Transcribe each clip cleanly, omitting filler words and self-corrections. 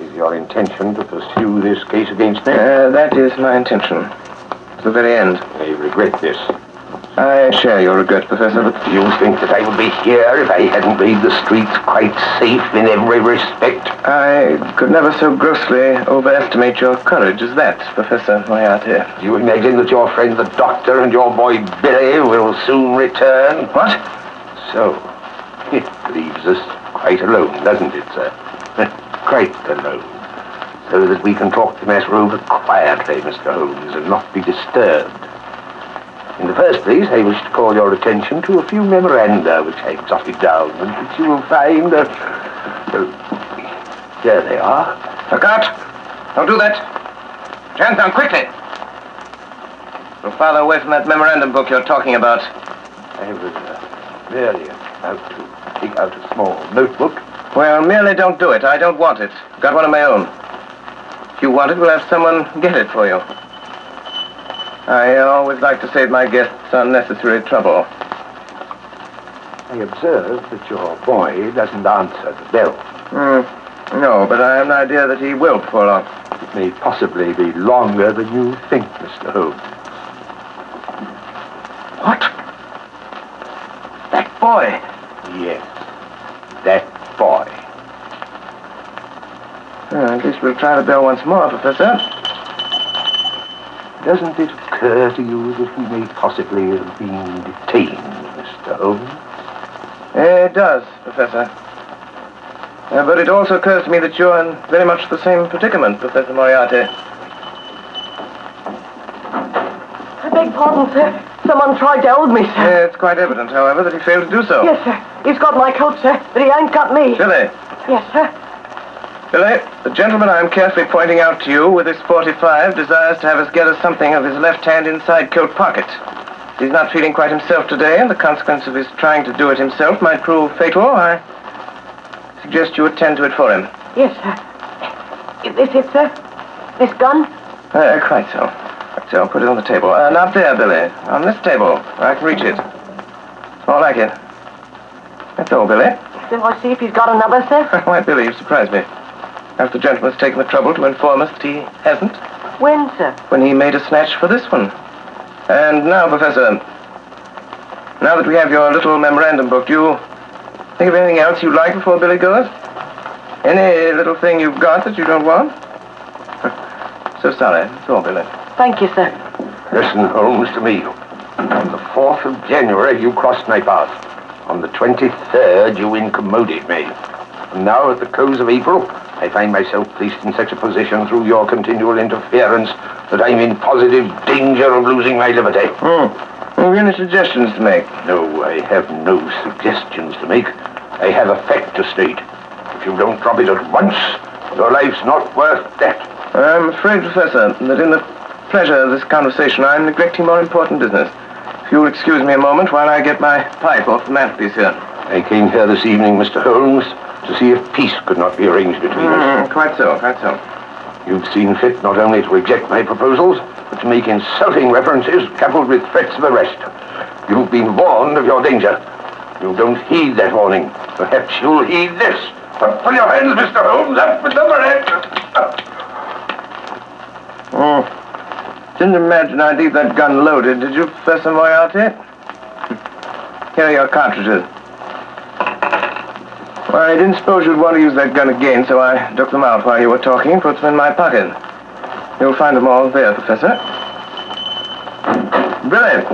Is your intention to pursue this case against me? That is my intention. To the very end. I regret this. I share your regret, Professor, but... Do you think that I would be here if I hadn't made the streets quite safe in every respect? I could never so grossly overestimate your courage as that, Professor Moriarty. Do you imagine that your friend the doctor and your boy Billy will soon return? What? So, it leaves us quite alone, doesn't it, sir? Quite alone. So that we can talk the matter over quietly, Mr. Holmes, and not be disturbed. In the first place, I wish to call your attention to a few memoranda which I've jotted down, and which you will find... There they are. Look out! Don't do that! Hands down, quickly! Go farther away from that memorandum book you're talking about. I was merely about to take out a small notebook. Well, merely don't do it. I don't want it. Got one of my own. If you want it, we'll have someone get it for you. I always like to save my guests unnecessary trouble. I observe that your boy doesn't answer the bell. No, but I have an idea that he will before long. It may possibly be longer than you think, Mr. Holmes. What? That boy? Yes, that boy. At least we'll try the bell once more, Professor. Doesn't it occur to you that he may possibly have been detained, Mr. Holmes? It does, Professor. But it also occurs to me that you're in very much the same predicament, Professor Moriarty. I beg pardon, sir. Someone tried to hold me, sir. It's quite evident, however, that he failed to do so. Yes, sir. He's got my coat, sir, but he ain't got me. Billy. Yes, sir. Billy, the gentleman I am carefully pointing out to you with this 45 desires to have us gather something of his left hand inside coat pocket. He's not feeling quite himself today, and the consequence of his trying to do it himself might prove fatal. I suggest you attend to it for him. Yes, sir. Is this it, sir? This gun? Quite so. Quite so. Put it on the table. Not there, Billy. On this table. I can reach it. It's more like it. That's all, Billy. Shall I see if he's got another, sir? Why, Billy, you've surprised me. After the gentleman's taken the trouble to inform us that he hasn't. When, sir? When he made a snatch for this one. And now, Professor, now that we have your little memorandum book, do you think of anything else you'd like before Billy goes? Any little thing you've got that you don't want? So sorry. That's all, Billy. Thank you, sir. Listen, Holmes, to me. On the 4th of January, you crossed my path. On the 23rd, you incommoded me. And now, at the close of April, I find myself placed in such a position through your continual interference that I'm in positive danger of losing my liberty. Have you any suggestions to make? No, I have no suggestions to make. I have a fact to state. If you don't drop it at once, your life's not worth that. I'm afraid, Professor, that in the pleasure of this conversation, I'm neglecting more important business. If you'll excuse me a moment while I get my pipe off the mantelpiece here. I came here this evening, Mr. Holmes, to see if peace could not be arranged between us. Quite so, quite so. You've seen fit not only to reject my proposals, but to make insulting references coupled with threats of arrest. You've been warned of your danger. You don't heed that warning. Perhaps you'll heed this. Up with your hands, Mr. Holmes. Up with them hands. Didn't imagine I'd leave that gun loaded, did you, Professor Moriarty? Here are your cartridges. Well, I didn't suppose you'd want to use that gun again, so I took them out while you were talking and put them in my pocket. You'll find them all there, Professor. Billy!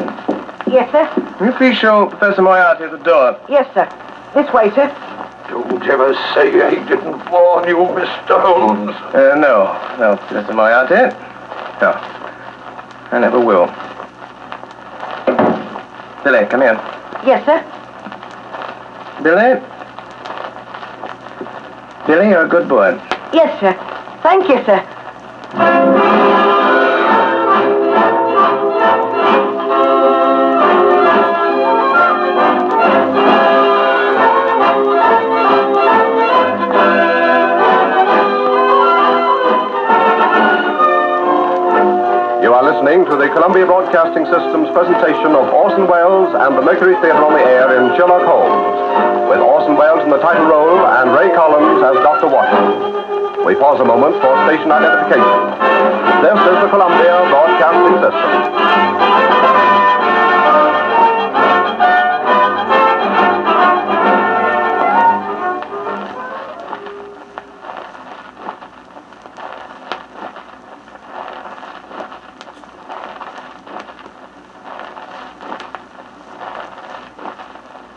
Yes, sir? Will you please show Professor Moriarty the door? Yes, sir. This way, sir. Don't ever say I didn't warn you, Mr. Holmes. No, Professor Moriarty. No, I never will. Billy, come here. Yes, sir. Billy? Billy, you're a good boy. Yes, sir. Thank you, sir. You are listening to the Columbia Broadcasting System's presentation of Orson Welles and the Mercury Theatre on the Air in Sherlock Holmes, with Orson Welles in the title role and Ray Collins as Dr. Watson. We pause a moment for station identification. This is the Columbia Broadcasting System.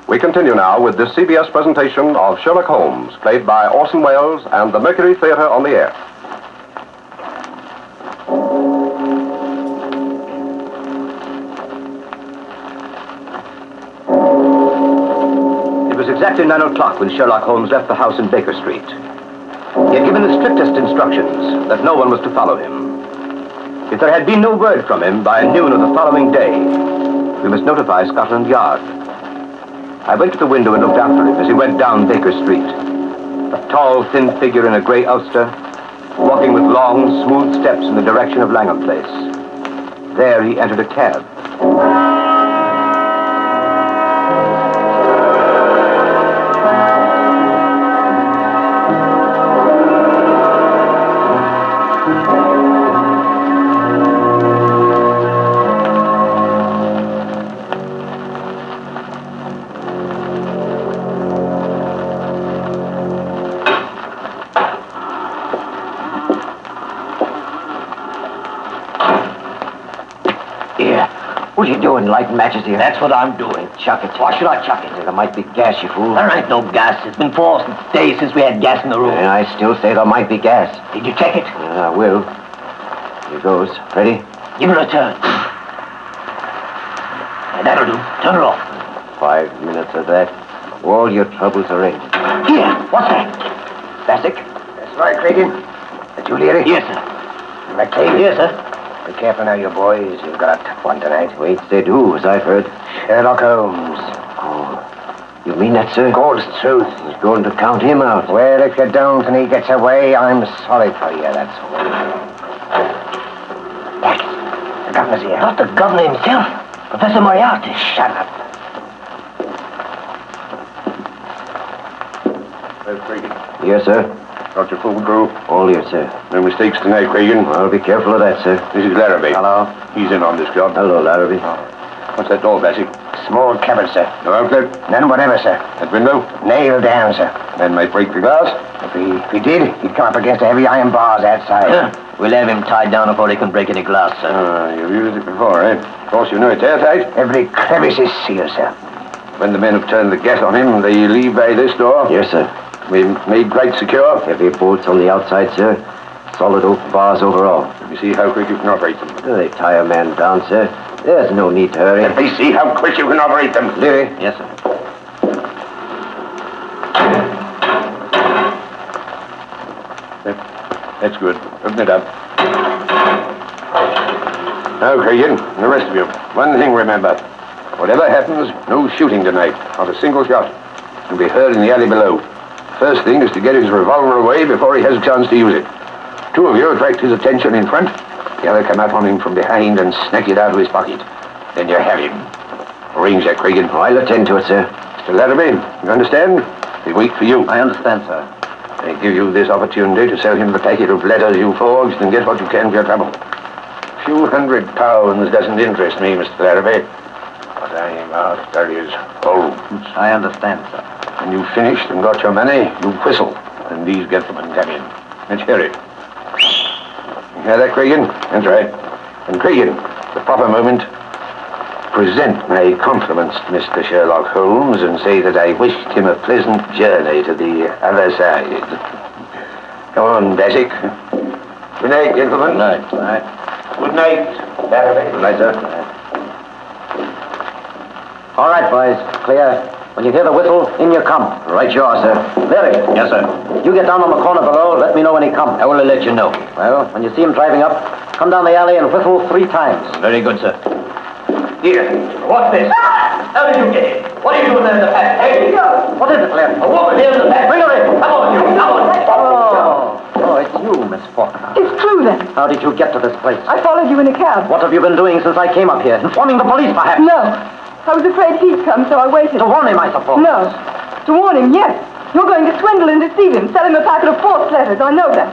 We continue now with this CBS presentation of Sherlock Holmes, played by Orson Welles and the Mercury Theatre on the air. It was exactly 9 o'clock when Sherlock Holmes left the house in Baker Street. He had given the strictest instructions that no one was to follow him. If there had been no word from him by noon of the following day, we must notify Scotland Yard. I went to the window and looked after him as he went down Baker Street. A tall, thin figure in a gray ulster, walking with long, smooth steps in the direction of Langham Place. There he entered a cab. What are you doing, lighting matches here? That's what I'm doing. Chuck it. Why should I chuck it? There might be gas, you fool. There ain't no gas. It's been 4 days since we had gas in the room. And I still say there might be gas. Did you check it? I will. Here goes. Ready? Give it a turn. That'll do. Turn it off. 5 minutes of that. All your troubles are in. Here. What's that? Bassick? That's right, Cregan. The Juliet? Yes, sir. McCabe? Yes, sir. Be careful now, you boys. You've got a tough one tonight. Wait, said who, as I've heard. Sherlock Holmes. Oh, you mean that, sir? God's truth. He's going to count him out. Well, if you don't and he gets away, I'm sorry for you, that's all. That's the governor's here. Not the governor himself. Professor Moriarty. Shut up. Well, Cregan, Yes, sir. got your full crew? All here, sir. No mistakes tonight, Cregan. I'll be careful of that, sir. This is Larrabee. Hello. He's in on this job. Hello, Larrabee. What's that door, Bessie? Small cupboard, sir. No outlet? None whatever, sir. That window? Nailed down, sir. Men might break the glass. If he did, he'd come up against the heavy iron bars outside. We'll have him tied down before he can break any glass, sir. You've used it before, eh? Of course, you know it's airtight. Every crevice is sealed, sir. When the men have turned the gas on him, they leave by this door. Yes, sir. We've made quite secure. Heavy bolts on the outside, sir. Solid oak bars overall. You see how quick you can operate them. They tie a man down, sir. There's no need to hurry. Let me see how quick you can operate them. Leary. Yes, sir. That's good. Open it up. Now, Cregan, and the rest of you, one thing remember. Whatever happens, no shooting tonight. Not a single shot. It'll be heard in the alley below. First thing is to get his revolver away before he has a chance to use it. 2 of you attract his attention in front. The other come up on him from behind and snatch it out of his pocket. Then you have him. Arrange that, Cregan. I'll attend to it, sir. Mr. Larrabee, you understand? We wait for you. I understand, sir. I give you this opportunity to sell him the packet of letters you forged and get what you can for your trouble. A few £100 doesn't interest me, Mr. Larrabee. What I'm after is Holmes. I understand, sir. When you've finished and got your money, you whistle, and these gentlemen come in. Let's hear it. You hear that, Cregan? That's right. And Cregan, the proper moment, present my compliments to Mr. Sherlock Holmes and say that I wished him a pleasant journey to the other side. Come on, Bassick. Good night, gentlemen. Good night. Good night. Good night, Larrabee. Good night, sir. All right, boys. Clear. When you hear the whistle, in you come. Right you are, sir. Larry. Yes, sir. You get down on the corner below. Let me know when he comes. I will let you know. Well, when you see him driving up, come down the alley and whistle 3 times. Very good, sir. Here. What's this? How did you get in? What are you doing there in the back? Hey, What is it, Larry? a woman here in the back. Bring her in. Come on, you. Come on. Oh, it's you, Miss Faulkner. It's true, then. How did you get to this place? I followed you in a cab. What have you been doing since I came up here? Informing the police, perhaps? No. I was afraid he'd come, so I waited. To warn him, I suppose. No. To warn him, yes. You're going to swindle and deceive him, sell him a packet of false letters. I know that.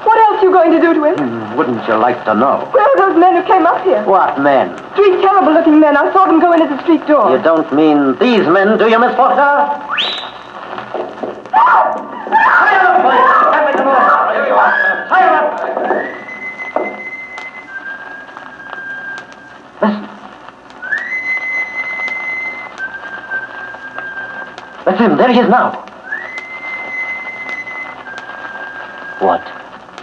What else are you going to do to him? Wouldn't you like to know? Where are those men who came up here? What men? 3 terrible-looking men. I saw them go in at the street door. You don't mean these men, do you, Miss Faulkner? Hurry up, boys! Can't wait to know. Here you are. Hurry up! Listen. That's him. There he is now. What?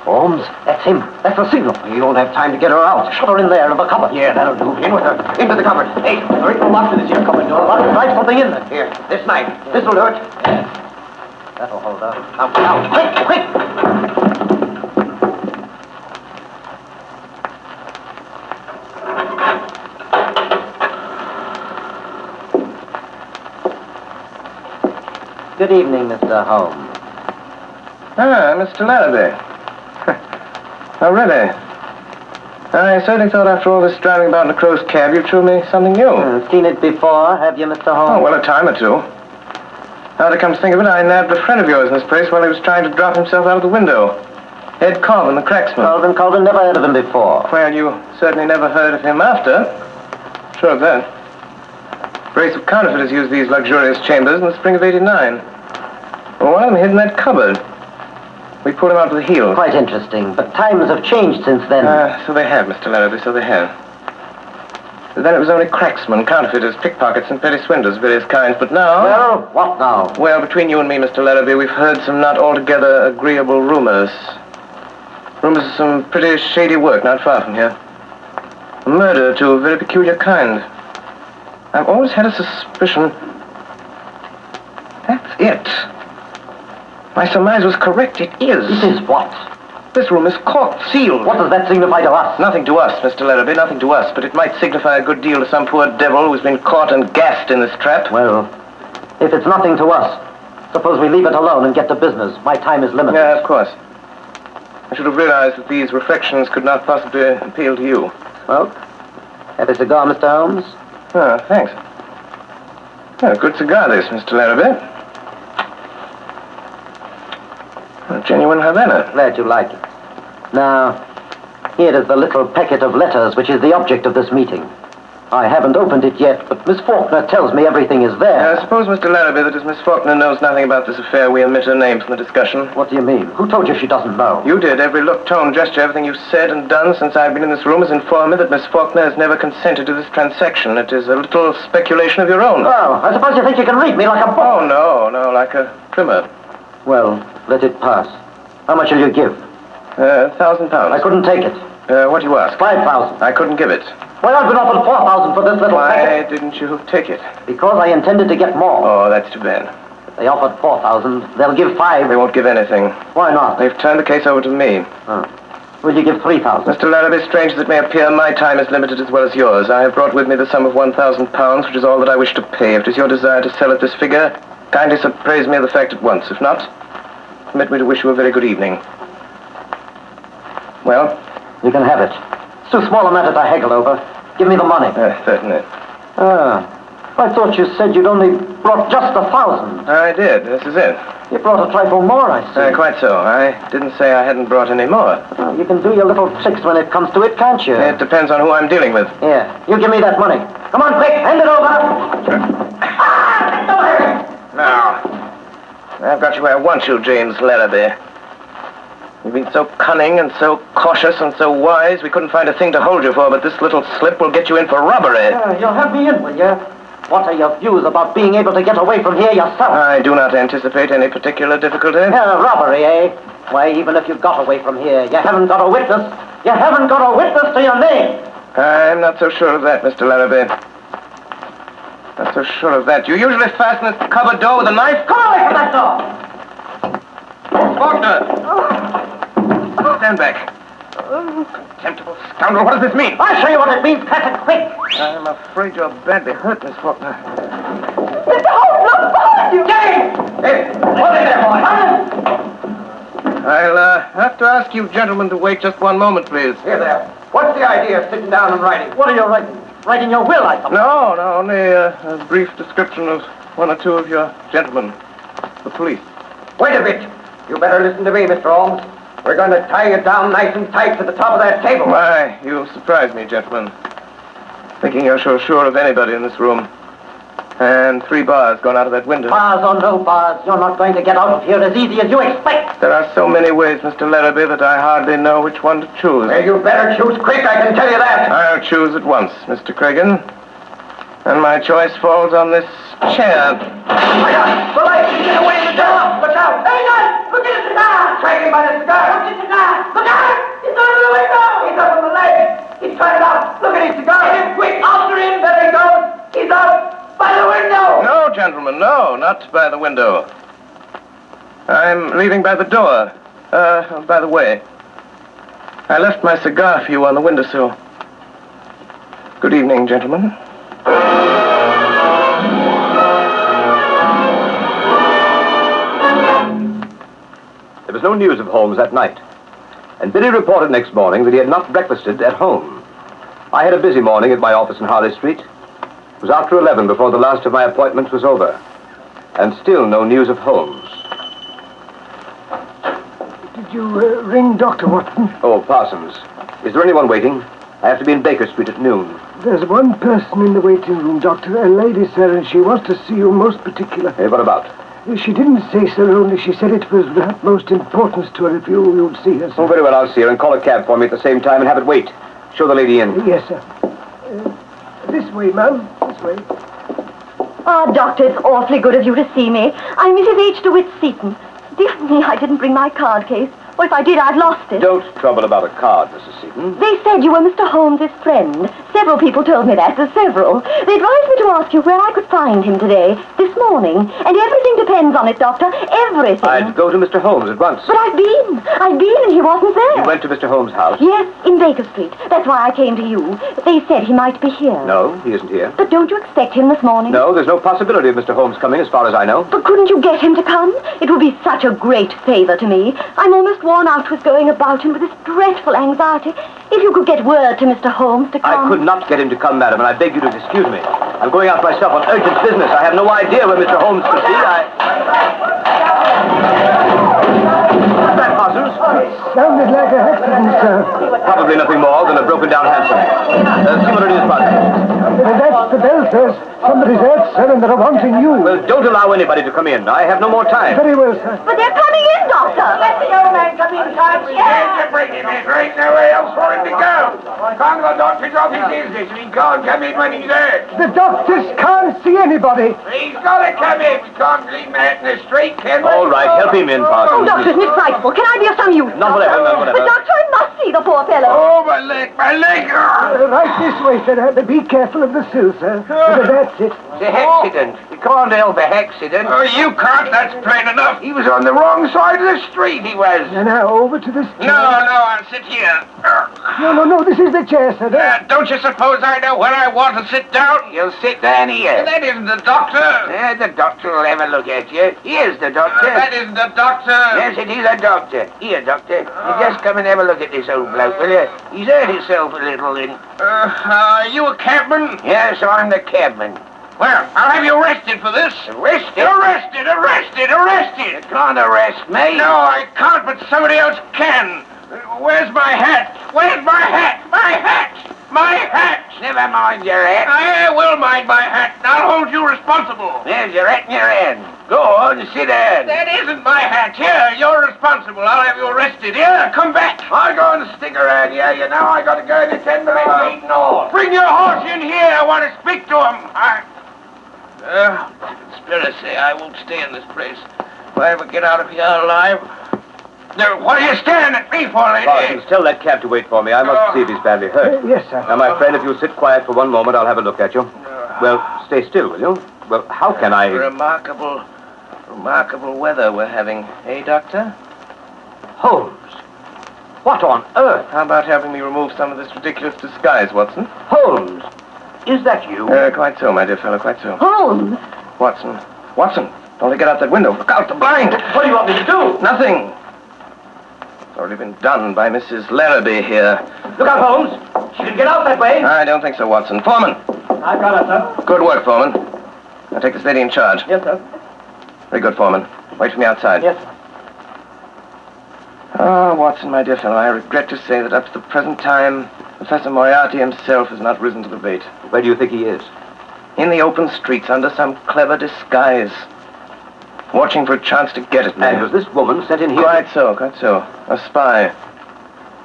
Holmes, that's him. That's the signal. You won't have time to get her out. Shut her in there in the cupboard. Yeah, that'll do. In with her. Into the cupboard. Hey, hurry, go up to this here cupboard door. Drive something in there. Here, this knife. This'll do it. That'll hold her. Now, quick, quick! Good evening, Mr. Holmes. Ah, Mr. Larrabee. Oh, really? I certainly thought after all this driving about in a crow's cab, you'd show me something new. Seen it before, have you, Mr. Holmes? Oh, well, a time or two. Now to come to think of it, I nabbed a friend of yours in this place while he was trying to drop himself out of the window. Ed Colvin, the cracksman. Colvin, never heard of him before. Well, you certainly never heard of him after. Sure of that. A brace of counterfeiters used these luxurious chambers in the spring of '89. Well, one of them hid in that cupboard. We pulled him out with the heel. Quite interesting, but times have changed since then. So they have, Mr. Larrabee, so they have. But then it was only cracksmen, counterfeiters, pickpockets, and petty swindlers of various kinds, but now... Well, what now? Well, between you and me, Mr. Larrabee, we've heard some not altogether agreeable rumors. Rumors of some pretty shady work not far from here. A murder to a very peculiar kind. I've always had a suspicion... That's it. My surmise was correct. It is. It is what? This room is corked, sealed. What does that signify to us? Nothing to us, Mr. Larrabee, nothing to us. But it might signify a good deal to some poor devil who's been caught and gassed in this trap. Well, if it's nothing to us, suppose we leave it alone and get to business. My time is limited. Yeah, of course. I should have realized that these reflections could not possibly appeal to you. Smoke? Have a cigar, Mr. Holmes? Oh, thanks. Oh, good cigar, this, Mr. Larrabee. A genuine Havana. Glad you like it. Now, here is the little packet of letters which is the object of this meeting. I haven't opened it yet, but Miss Faulkner tells me everything is there. I suppose, Mr. Larrabee, that as Miss Faulkner knows nothing about this affair, we omit her name from the discussion. What do you mean? Who told you she doesn't know? You did. Every look, tone, gesture, everything you've said and done since I've been in this room has informed me that Miss Faulkner has never consented to this transaction. It is a little speculation of your own. Oh, I suppose you think you can read me like a book. Oh, no, like a primer. Well, let it pass. How much will you give? £1,000. I couldn't take it. What do you ask? 5,000. I couldn't give it. Well, I've been offered 4,000 for this little Why packet. didn't you take it? Because I intended to get more. Oh, that's too bad. If they offered 4,000, they'll give 5. They won't give anything. Why not? They've turned the case over to me. Will you give 3,000? Mr. Larrabee, strange as it may appear, my time is limited as well as yours. I have brought with me the sum of £1,000, which is all that I wish to pay. If it is your desire to sell at this figure, kindly appraise me of the fact at once. If not, permit me to wish you a very good evening. Well? You can have it. It's too small a matter to haggle over. Give me the money. Certainly. I thought you said you'd only brought just 1,000. I did. This is it. You brought a trifle more, I see. Quite so. I didn't say I hadn't brought any more. Well, you can do your little tricks when it comes to it, can't you? It depends on who I'm dealing with. Here, you give me that money. Come on, quick, hand it over. Sure. Now, I've got you where I want you, James Larrabee. You've been so cunning and so cautious and so wise, we couldn't find a thing to hold you for, but this little slip will get you in for robbery. You'll have me in, will you? What are your views about being able to get away from here yourself? I do not anticipate any particular difficulty. Robbery, eh? Why, even if you got away from here, you haven't got a witness. You haven't got a witness to your name. I'm not so sure of that, Mr. Larrabee. Not so sure of that. You usually fasten this cupboard door with a knife? Come away from that door! Faulkner! Stand back. Contemptible scoundrel, what does this mean? I'll show you what it means, Patrick, quick! I'm afraid you're badly hurt, Miss Faulkner. Mr. Holmes, look behind you! James! Hey, hold it there, boy! I'll have to ask you gentlemen to wait just one moment, please. Here there. What's the idea of sitting down and writing? What are you writing? Writing your will, I suppose? No, only a brief description of one or two of your gentlemen, the police. Wait a bit. You better listen to me, Mr. Holmes. We're going to tie you down nice and tight to the top of that table. Why, you surprise me, gentlemen. Thinking you're so sure of anybody in this room. And 3 bars gone out of that window. Bars or no bars, you're not going to get out of here as easy as you expect. There are so many ways, Mr. Larrabee, that I hardly know which one to choose. Well, you better choose quick, I can tell you that. I'll choose at once, Mr. Cregan. And my choice falls on this chair. My God, the light! Get away from the door! Look out! Hang on! Look at the cigar! Drag him by the cigar! Look at the cigar! Look out! He's going to the window! He's up on the ledge! He's trying it out! Look at his cigar! Get him quick! After him! There he goes! He's out! By the window! No, gentlemen, no, not by the window. I'm leaving by the door. By the way, I left my cigar for you on the windowsill. Good evening, gentlemen. There was no news of Holmes that night, and Billy reported next morning that he had not breakfasted at home. I had a busy morning at my office in Harley Street. It was after 11 before the last of my appointments was over, and still no news of Holmes. Did you ring Dr. Watson? Oh, Parsons, is there anyone waiting? I have to be in Baker Street at noon. There's one person in the waiting room, Doctor, a lady, sir, and she wants to see you most particular. Hey, what about? She didn't say, sir, only she said it was of the utmost importance to her if you'd see her, sir. Oh, very well, I'll see her, and call a cab for me at the same time and have it wait. Show the lady in. Yes, sir. This way, ma'am. This way. Oh, Doctor, it's awfully good of you to see me. I'm Mrs. H. DeWitt Seton. Dear me, I didn't bring my card case. Or if I did, I'd lost it. Don't trouble about a card, Mrs. Seton. They said you were Mr. Holmes' friend. Several people told me that. There's several. They advised me to ask you where I could find him today, this morning. And everything depends on it, Doctor. Everything. I'd go to Mr. Holmes at once. But I've been and he wasn't there. You went to Mr. Holmes' house? Yes, in Baker Street. That's why I came to you. They said he might be here. No, he isn't here. But don't you expect him this morning? No, there's no possibility of Mr. Holmes coming as far as I know. But couldn't you get him to come? It would be such a great favor to me. I'm almost worn out with going about him with this dreadful anxiety. If you could get word to Mr. Holmes to come... I could not get him to come, madam, and I beg you to excuse me. I'm going out myself on urgent business. I have no idea where Mr. Holmes could be. What's that, Parsons? Sounded like a accident, sir. Probably nothing more than a broken-down hansom. See what it is, Parsons. That's the bell, sir. Somebody's out, sir, and they're wanting you. Well, don't allow anybody to come in. I have no more time. Very well, sir. But they're coming in, Doctor. Let the old man come inside. Can't you bring him in? There ain't nowhere else for him to go. Can't the doctor's off his business and he can't come in when he's there. The doctors can't see anybody. He's got to come in. We can't leave him out in the street, can we? All right, help him in, Oh, Parsons. Doctor, isn't it frightful? Can I be of some use? Not whatever, not whatever. But, Doctor, I must see the poor fellow. Oh, my leg, my leg. Right this way, sir. Be careful of the sill, sir. That's it. It's a accident. We can't help a accident. Oh, you can't. That's plain enough. He was on the wrong side of the street, he was. Now, over to this chair. No, I'll sit here. No, this is the chair, sir. Don't you suppose I know where I want to sit down? You'll sit down here. That isn't the doctor. The doctor will have a look at you. Here's the doctor. That isn't the doctor. Yes, it is a doctor. Here, doctor. You just come and have a look at this old bloke, will you? He's hurt himself a little in... are you a cabman? Yes, I'm the cabman. Well, I'll have you arrested for this. Arrested? Arrested! You can't arrest me. No, I can't, but somebody else can. Where's my hat? Where's my hat? My hat! My hat! Never mind your hat. I will mind my hat. I'll hold you responsible. There's your hat in your hand. Go on, sit down. That isn't my hat. Here, you're responsible. I'll have you arrested. Here, come back. I'll go and stick around here. You know I got to go in the 10-minute meeting north. Bring your horse in here. I want to speak to him. Conspiracy. I won't stay in this place. If I ever get out of here alive... Now, what are you staring at me for, lady? Parsons, tell that cab to wait for me. I must see if he's badly hurt. Yes, sir. Now, my friend, if you'll sit quiet for one moment, I'll have a look at you. Well, stay still, will you? Well, how can I... Remarkable weather we're having, eh, Doctor? Holmes! What on earth? How about having me remove some of this ridiculous disguise, Watson? Holmes! Is that you? Quite so, my dear fellow, quite so. Holmes! Watson, don't get out that window. Look out, the blind! What do you want me to do? Nothing. It's already been done by Mrs. Larrabee here. Look out, Holmes! She can get out that way. I don't think so, Watson. Foreman! I've got it, sir. Good work, Foreman. Now take this lady in charge. Yes, sir. Very good, Foreman. Wait for me outside. Yes, sir. Oh, Watson, my dear fellow, I regret to say that up to the present time, Professor Moriarty himself has not risen to the bait. Where do you think he is? In the open streets, under some clever disguise. Watching for a chance to get at me. And was this woman sent in here? Quite so. A spy.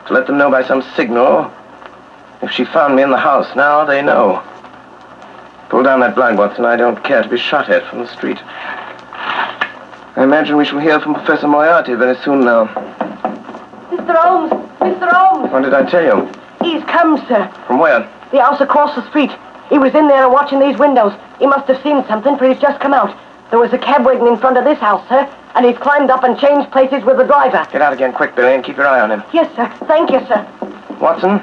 To let them know by some signal. If she found me in the house, now they know. Pull down that blind, Watson. I don't care to be shot at from the street. I imagine we shall hear from Professor Moriarty very soon now. Mr. Holmes! Mr. Holmes! What did I tell you? He's come, sir. From where? The house across the street. He was in there watching these windows. He must have seen something, for he's just come out. There was a cab waiting in front of this house, sir, and he's climbed up and changed places with the driver. Get out again quick, Billy, and keep your eye on him. Yes, sir. Thank you, sir. Watson,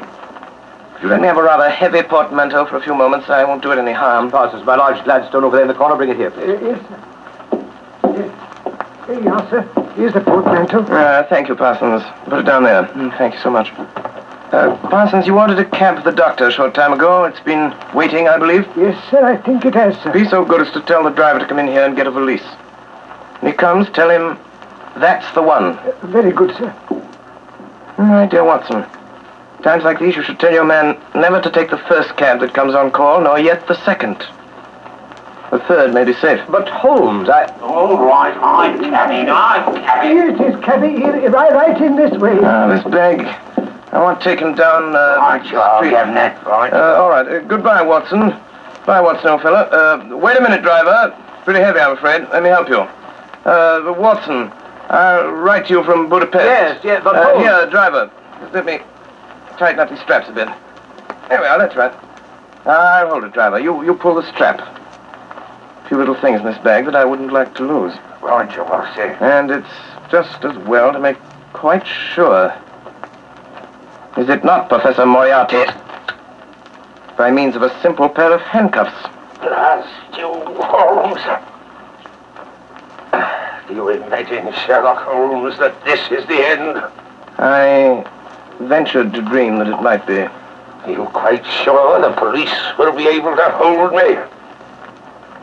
if you let me have a rather heavy portmanteau for a few moments, I won't do it any harm. Parsons, my large Gladstone over there in the corner. Bring it here, please. Yes, sir. Yes. Here you are, sir. Here's the portmanteau. Thank you, Parsons. Put it down there. Thank you so much. Parsons, you ordered a cab for the doctor a short time ago. It's been waiting, I believe. Yes, sir, I think it has, sir. Be so good as to tell the driver to come in here and get a valise. When he comes, tell him that's the one. Very good, sir. My dear Watson, times like these you should tell your man never to take the first cab that comes on call, nor yet the second. The third may be safe. But Holmes, All right, I'm cabby. Here it is, cabby. Here, right in this way. This bag, I want taken down Right, I'll street. get that, right. All right. Goodbye, Watson. Bye, Watson, old fella. Wait a minute, driver. Pretty heavy, I'm afraid. Let me help you. Watson, I'll write to you from Budapest. Yes, but Holmes. Here, driver. Let me tighten up these straps a bit. There we are, that's right. I'll hold it, driver. You pull the strap. A few little things in this bag that I wouldn't like to lose. Right, you will see. And it's just as well to make quite sure. Is it not, Professor Moriarty? By means of a simple pair of handcuffs. Blast you, Holmes. Do you imagine, Sherlock Holmes, that this is the end? I ventured to dream that it might be. Are you quite sure the police will be able to hold me?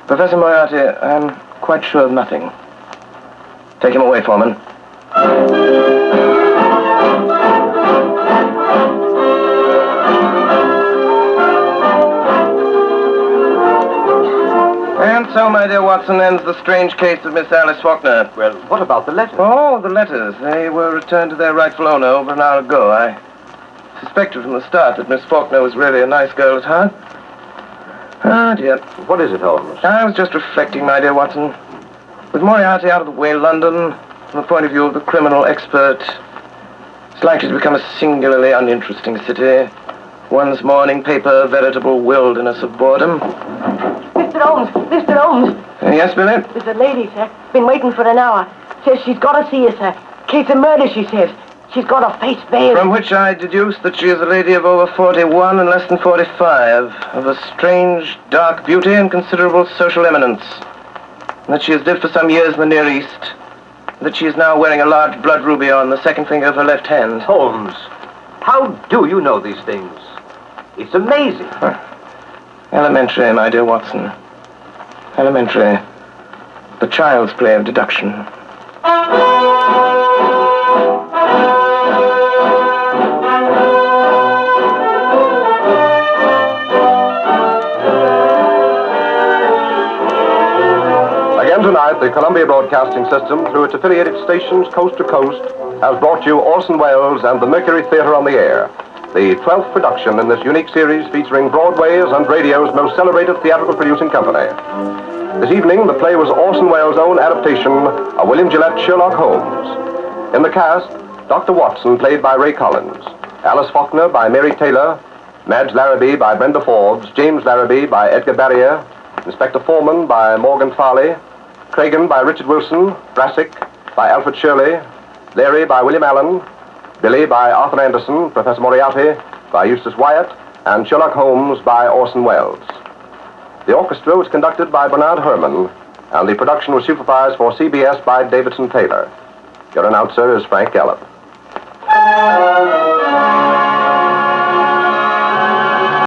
Professor Moriarty, I'm quite sure of nothing. Take him away, Foreman. And so, my dear Watson, ends the strange case of Miss Alice Faulkner. well, what about the letter? Oh, the letters. They were returned to their rightful owner over an hour ago. I suspected from the start that Miss Faulkner was really a nice girl at heart. Oh, dear. What is it, Holmes? I was just reflecting, my dear Watson. With Moriarty out of the way, London, from the point of view of the criminal expert, it's likely to become a singularly uninteresting city. One's morning paper, a veritable wilderness of boredom. Mr. Holmes! Mr. Holmes! Yes, Billy? There's a lady, sir. Been waiting for an hour. Says she's got to see you, sir. Case of murder, she says. She's got her face veiled. From which I deduce that she is a lady of over 41 and less than 45, of a strange, dark beauty and considerable social eminence. And that she has lived for some years in the Near East. And that she is now wearing a large blood ruby on the second finger of her left hand. Holmes, how do you know these things? It's amazing. Elementary, my dear Watson. Elementary. The child's play of deduction. Again tonight, the Columbia Broadcasting System, through its affiliated stations coast to coast, has brought you Orson Welles and the Mercury Theatre on the Air, the 12th production in this unique series featuring Broadway's and radio's most celebrated theatrical producing company. This evening, the play was Orson Welles' own adaptation of William Gillette's Sherlock Holmes. In the cast, Dr. Watson, played by Ray Collins, Alice Faulkner by Mary Taylor, Madge Larrabee by Brenda Forbes, James Larrabee by Edgar Barrier, Inspector Foreman by Morgan Farley, Cragen by Richard Wilson, Brassic by Alfred Shirley, Leary by William Allen, Billy by Arthur Anderson, Professor Moriarty by Eustace Wyatt, and Sherlock Holmes by Orson Welles. The orchestra was conducted by Bernard Herrmann, and the production was supervised for CBS by Davidson Taylor. Your announcer is Frank Gallup.